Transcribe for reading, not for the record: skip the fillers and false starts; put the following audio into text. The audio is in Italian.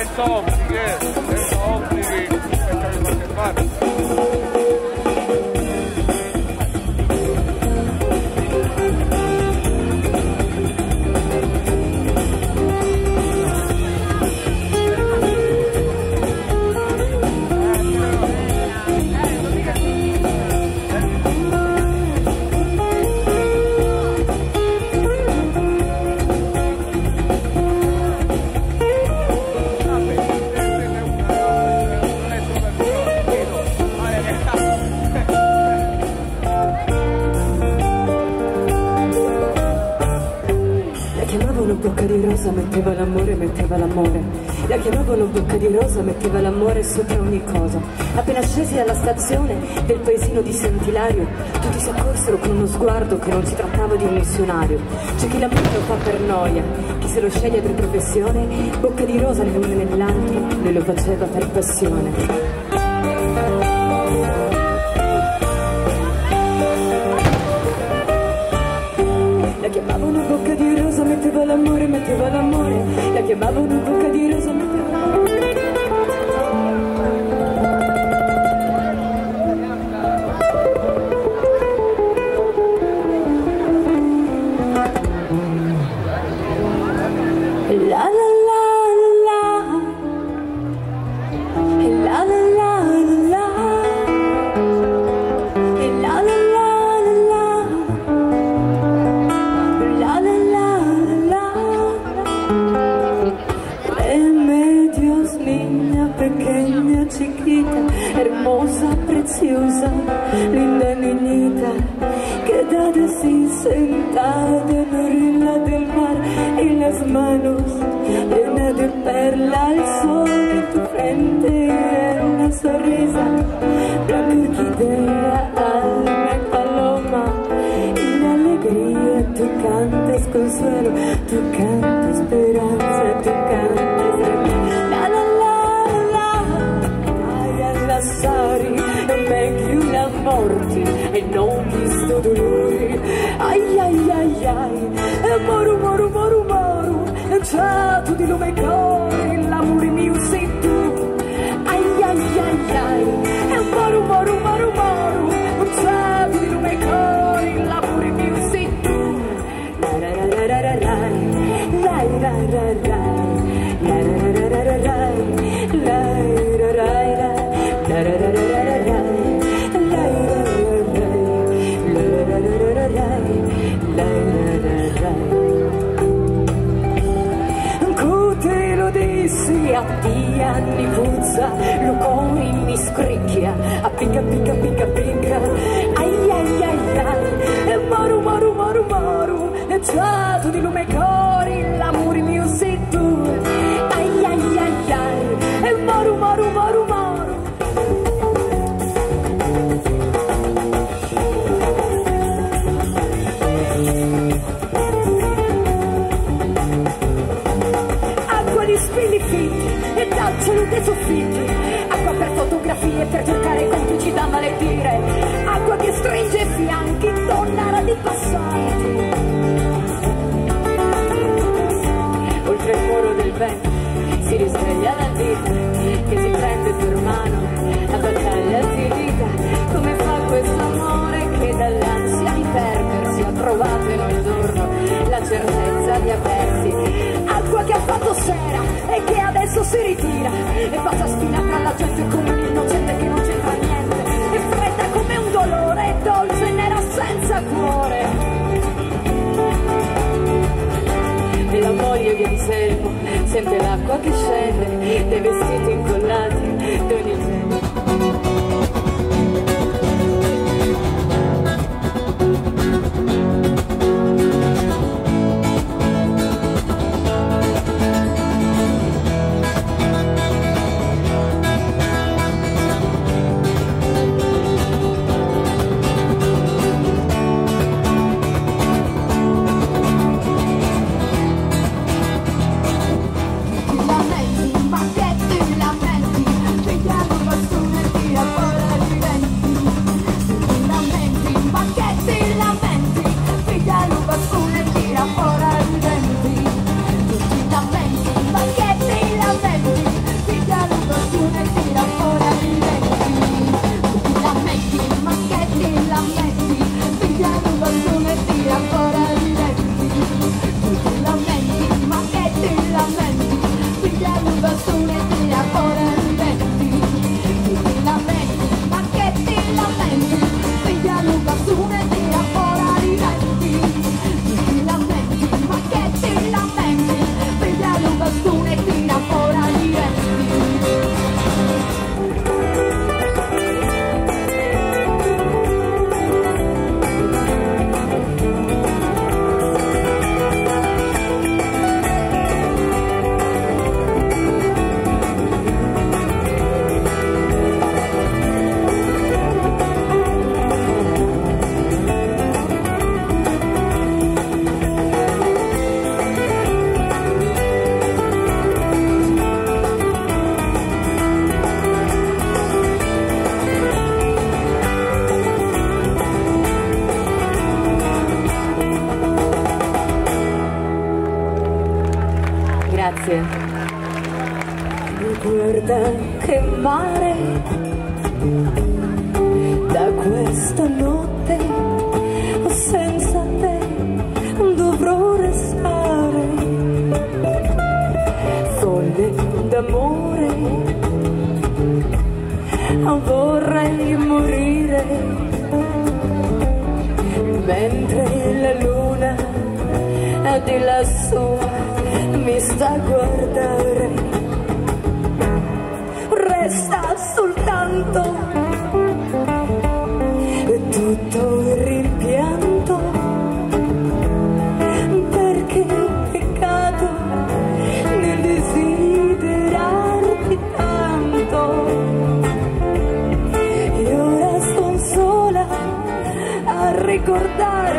senza obblighi, senza qualche parte. Bocca di rosa, metteva l'amore, metteva l'amore. La chiamavano bocca di rosa, metteva l'amore sopra ogni cosa. Appena scesi dalla stazione del paesino di Sant'Ilario, tutti si accorsero con uno sguardo che non si trattava di un missionario. C'è chi l'amore lo fa per noia, chi se lo sceglie per professione. Bocca di rosa nell'uno e nell'altro, lui lo faceva per passione. La chiamavano bocca di rosa, metteva l'amore, metteva l'amore. La chiamavano bocca di rosa, metteva l'amore. La la la la la la la la la la pequeña, chiquita, hermosa, preciosa, linda niñita, quédate así sentada en la orilla del mar y las manos llenas de perla al sol de tu frente era una sonrisa, blanca orquídea, alma y paloma, y la alegría, tú cantas consuelo, tú cantas esperanza, tú cantas meglio la morte e non visto dolore. Ai ai ai ai, e moru moru moru moru, e c'è tu di lume cuore, l'amore mio sei tu. Ai ai ai ai, e moru moru moru moru, e c'è tu di lume cuore, l'amore mio sei tu. La la la la la la la la la la la a te anni puzza, lo cuore mi scricchia, a picca picca picca picca, ai ai ai ai, e moru moru moru moru, e già tu di lume cuore, l'amore mio sei tu, ai ai ai ai, e moru moru moru moru. Acqua di spilli fitti e cielo dei soffitti, acqua per fotografie, per giocare con chi ci dà maledire, acqua che stringe i fianchi, donna di passanti. Oltre il muro del vento si risveglia la vita, che si prende per mano, la battaglia si vita, come fa questo amore che dall'ansia di perdersi ha trovato in un giorno la certezza di aversi. Acqua che ha fatto sera e che adesso si ritira e passa spina tra la gente come un innocente che non c'entra niente, è fredda come un dolore, è dolce e nera senza cuore. E la moglie di Anselmo sente l'acqua che scende dei vestiti incollati d'ogni genere. La metti, ma che tu la metti. Grazie. Guarda che mare, da questa notte senza te dovrò restare, folle d'amore, vorrei morire, mentre la luna di lassù mi sta a guardare. Resta soltanto tutto il rimpianto, perché peccato nel desiderarti tanto. E ora son sola a ricordare